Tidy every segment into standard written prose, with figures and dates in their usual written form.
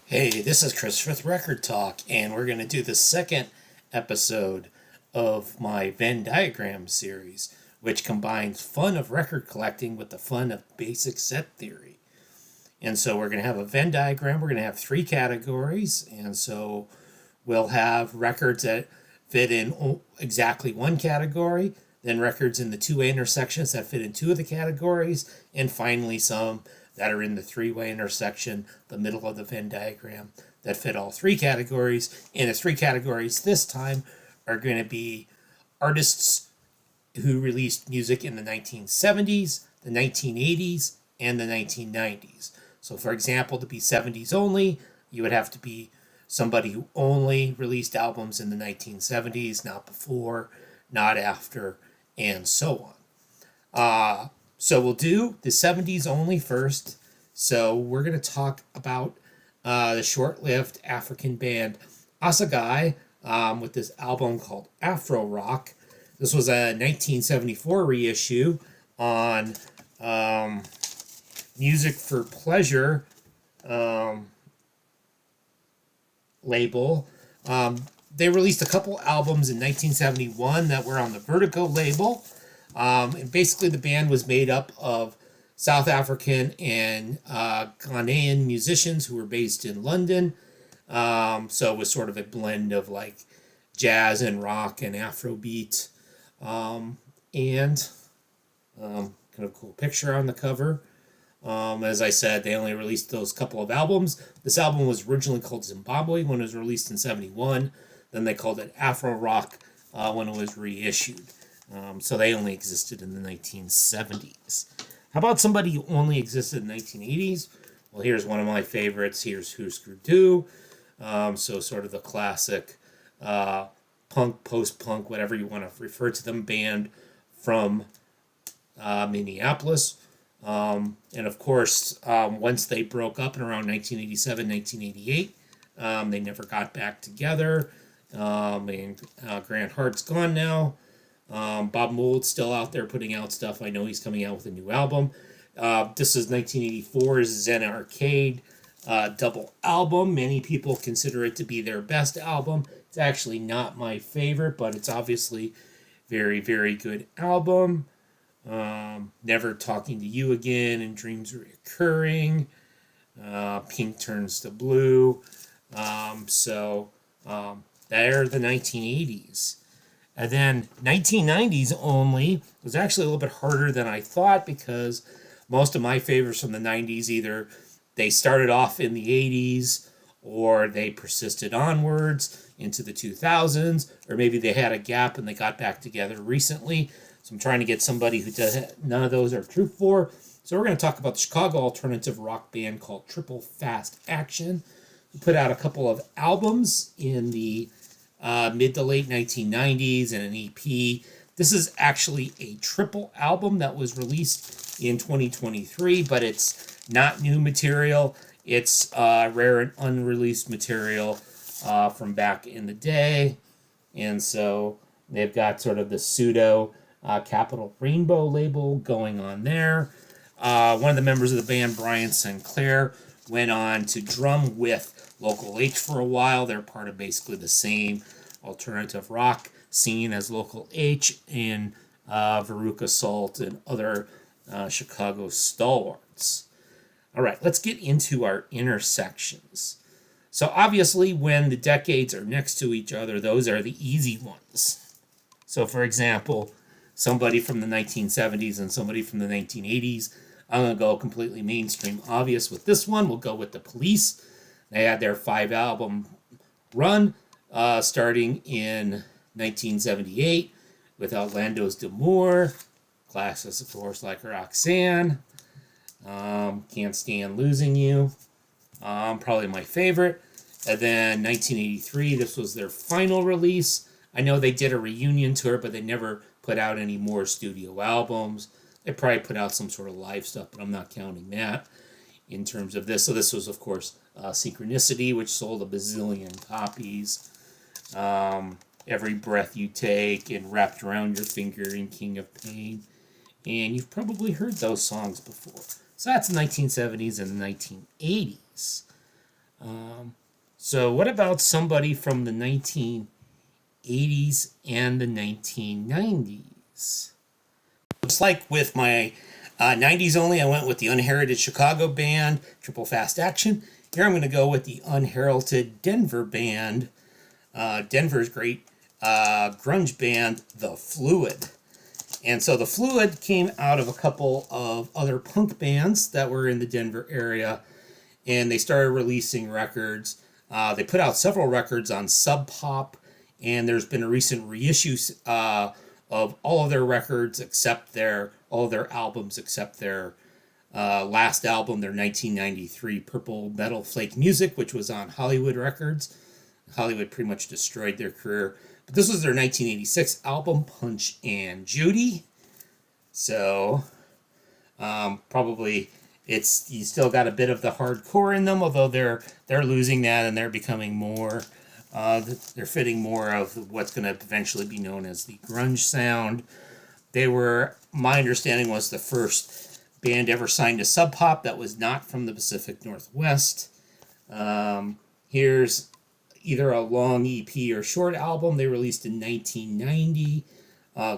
Hey, this is Chris with Rekkid Talk, and we're going to do the second episode of my Venn diagram series, which combines fun of record collecting with the fun of basic set theory. And so we're going to have a Venn diagram. We're going to have three categories, and so we'll have records that fit in exactly one category, then records in the two-way intersections that fit in two of the categories, and finally some that are in the three-way intersection, the middle of the Venn diagram, that fit all three categories. And the three categories this time are going to be artists who released music in the 1970s, the 1980s, and the 1990s. So, for example, to be 70s only, you would have to be somebody who only released albums in the 1970s, not before, not after, and so on. So we'll do the 70s only first. So we're going to talk about the short-lived African band Assegai with this album called Afro Rock. This was a 1974 reissue on Music for Pleasure label. They released a couple albums in 1971 that were on the Vertigo label. And basically, the band was made up of South African and Ghanaian musicians who were based in London. So it was sort of a blend of like jazz and rock and Afrobeat. And kind of cool picture on the cover. As I said, they only released those couple of albums. This album was originally called Zimbabwe when it was released in 71. Then they called it Afro Rock when it was reissued. So they only existed in the 1970s. How about somebody who only existed in the 1980s? Well, here's one of my favorites. Here's Husker Du. So sort of the classic punk, post-punk, whatever you want to refer to them, band from Minneapolis. And of course, once they broke up in around 1987, 1988, they never got back together. And Grant Hart's gone now. Bob Mould's still out there putting out stuff. I know he's coming out with a new album. This is 1984's Zen Arcade double album. Many people consider it to be their best album. It's actually not my favorite, but it's obviously very, very good album. Never Talking to You Again and Dreams Reoccurring. Pink Turns to Blue. They're the 1980s. And then 1990s only was actually a little bit harder than I thought because most of my favorites from the 90s either they started off in the 80s or they persisted onwards into the 2000s, or maybe they had a gap and they got back together recently. So I'm trying to get somebody who does none of those are true for. So we're going to talk about the Chicago alternative rock band called Triple Fast Action, who put out a couple of albums in the mid to late 1990s and an EP. This is actually a triple album that was released in 2023, but it's not new material. It's rare and unreleased material from back in the day. And so they've got sort of the pseudo Capital Rainbow label going on there. One of the members of the band, Brian Sinclair, went on to drum with Local H for a while. They're part of basically the same alternative rock scene as Local H and Veruca Salt and other Chicago stalwarts. All right, let's get into our intersections. So obviously, when the decades are next to each other, those are the easy ones. So for example, somebody from the 1970s and somebody from the 1980s. I'm going to go completely mainstream obvious with this one. We'll go with the Police. They had their 5-album run starting in 1978 with Outlando's D'Amour, classics, of course, like Roxanne, Can't Stand Losing You, probably my favorite. And then 1983, this was their final release. I know they did a reunion tour, but they never put out any more studio albums. They probably put out some sort of live stuff, but I'm not counting that in terms of this. So this was, of course, Synchronicity, which sold a bazillion copies. Every Breath You Take and Wrapped Around Your Finger and King of Pain. And you've probably heard those songs before. So that's the 1970s and the 1980s. So what about somebody from the 1980s and the 1990s? Just like with my 90s only, I went with the Unheralded Chicago band, Triple Fast Action. Here I'm going to go with the Unheralded Denver band. Denver's great grunge band, The Fluid. And so The Fluid came out of a couple of other punk bands that were in the Denver area, and they started releasing records. They put out several records on Sub Pop, and there's been a recent reissue of all of their records except all of their albums except their last album, their 1993 Purple Metal Flake Music, which was on Hollywood Records. Hollywood pretty much destroyed their career. But this was their 1986 album, Punch and Judy. So probably you still got a bit of the hardcore in them, although they're losing that and they're becoming more they're fitting more of what's going to eventually be known as the grunge sound. They were, my understanding, was the first band ever signed to Sub Pop that was not from the Pacific Northwest. Here's either a long EP or short album they released in 1990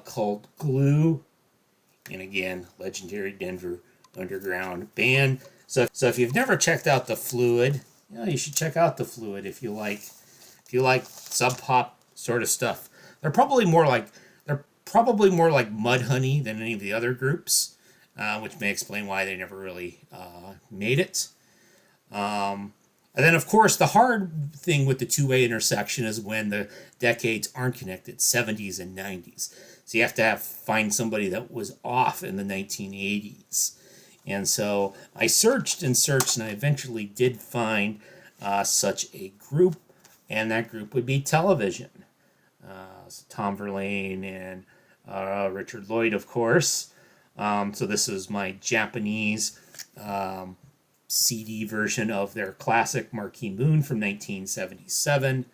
called Glue. And again, legendary Denver underground band. So if you've never checked out The Fluid, you should check out The Fluid if you like sub pop sort of stuff. They're probably more like Mudhoney than any of the other groups, which may explain why they never really made it. And then, of course, the hard thing with the two-way intersection is when the decades aren't connected, 70s and 90s. So you have to find somebody that was off in the 1980s. And so I searched and searched, and I eventually did find such a group, and that group would be Television. So Tom Verlaine and Richard Lloyd, of course. So this is my Japanese CD version of their classic Marquee Moon from 1977.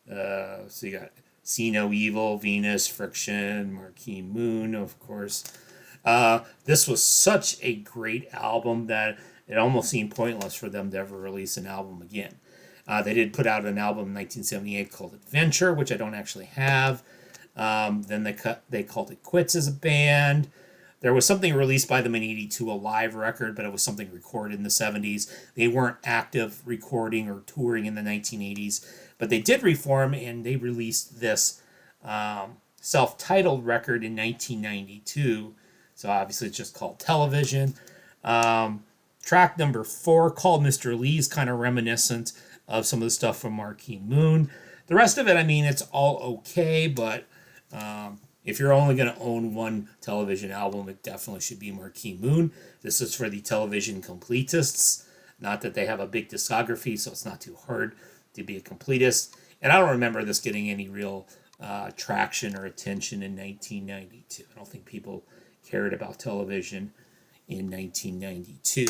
So you got See No Evil, Venus, Friction, Marquee Moon, of course. This was such a great album that it almost seemed pointless for them to ever release an album again. They did put out an album in 1978 called Adventure, which I don't actually have. Then they called it quits as a band. There was something released by them in 82, a live record, but it was something recorded in the 70s. They weren't active recording or touring in the 1980s, but they did reform, and they released this self-titled record in 1992. So obviously it's just called Television. Track number 4, called Mr. Lee, is kind of reminiscent of some of the stuff from Marquee Moon. The rest of it, I mean, it's all okay, but if you're only going to own one Television album, it definitely should be Marquee Moon. This is for the Television completists. Not that they have a big discography, so it's not too hard to be a completist. And I don't remember this getting any real traction or attention in 1992. I don't think people cared about Television in 1992.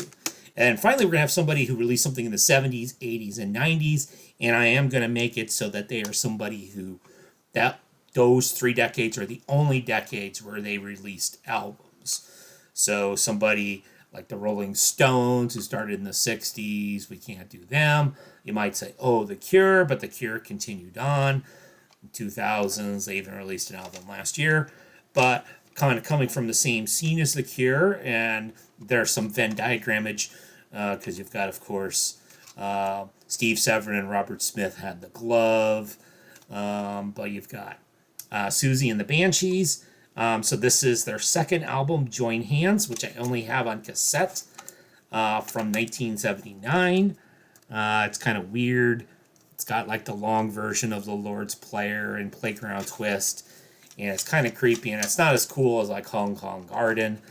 And finally, we're going to have somebody who released something in the 70s, 80s, and 90s, and I am going to make it so that they are somebody who, those 3 decades are the only decades where they released albums. So somebody like the Rolling Stones, who started in the 60s, we can't do them. You might say, oh, The Cure, but The Cure continued on. In 2000s, they even released an album last year. But kind of coming from the same scene as The Cure, and there's some Venn diagrammage, because you've got, of course, Steve Severin and Robert Smith had The Glove, but you've got Susie and the Banshees. So this is their second album, Join Hands, which I only have on cassette from 1979. It's kind of weird. It's got like the long version of The Lord's Player and Playground Twist, and it's kind of creepy, and it's not as cool as like Hong Kong Garden.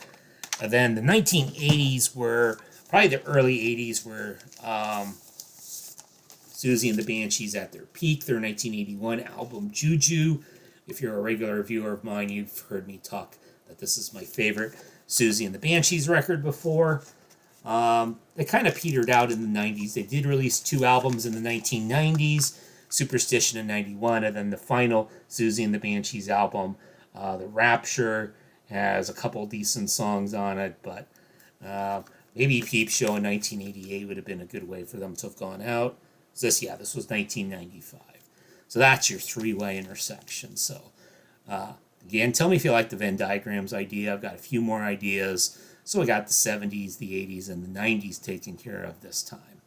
And then the 1980s were, probably the early 80s were Susie and the Banshees at their peak. Their 1981 album, Juju. If you're a regular viewer of mine, you've heard me talk that this is my favorite Susie and the Banshees record before. They kind of petered out in the 90s. They did release 2 albums in the 1990s, Superstition in 91, and then the final Susie and the Banshees album, The Rapture, has a couple decent songs on it, but Maybe Peep Show in 1988 would have been a good way for them to have gone out. This was 1995. So that's your three-way intersection. So again, tell me if you like the Venn diagrams idea. I've got a few more ideas. So we got the 70s, the 80s, and the 90s taken care of this time.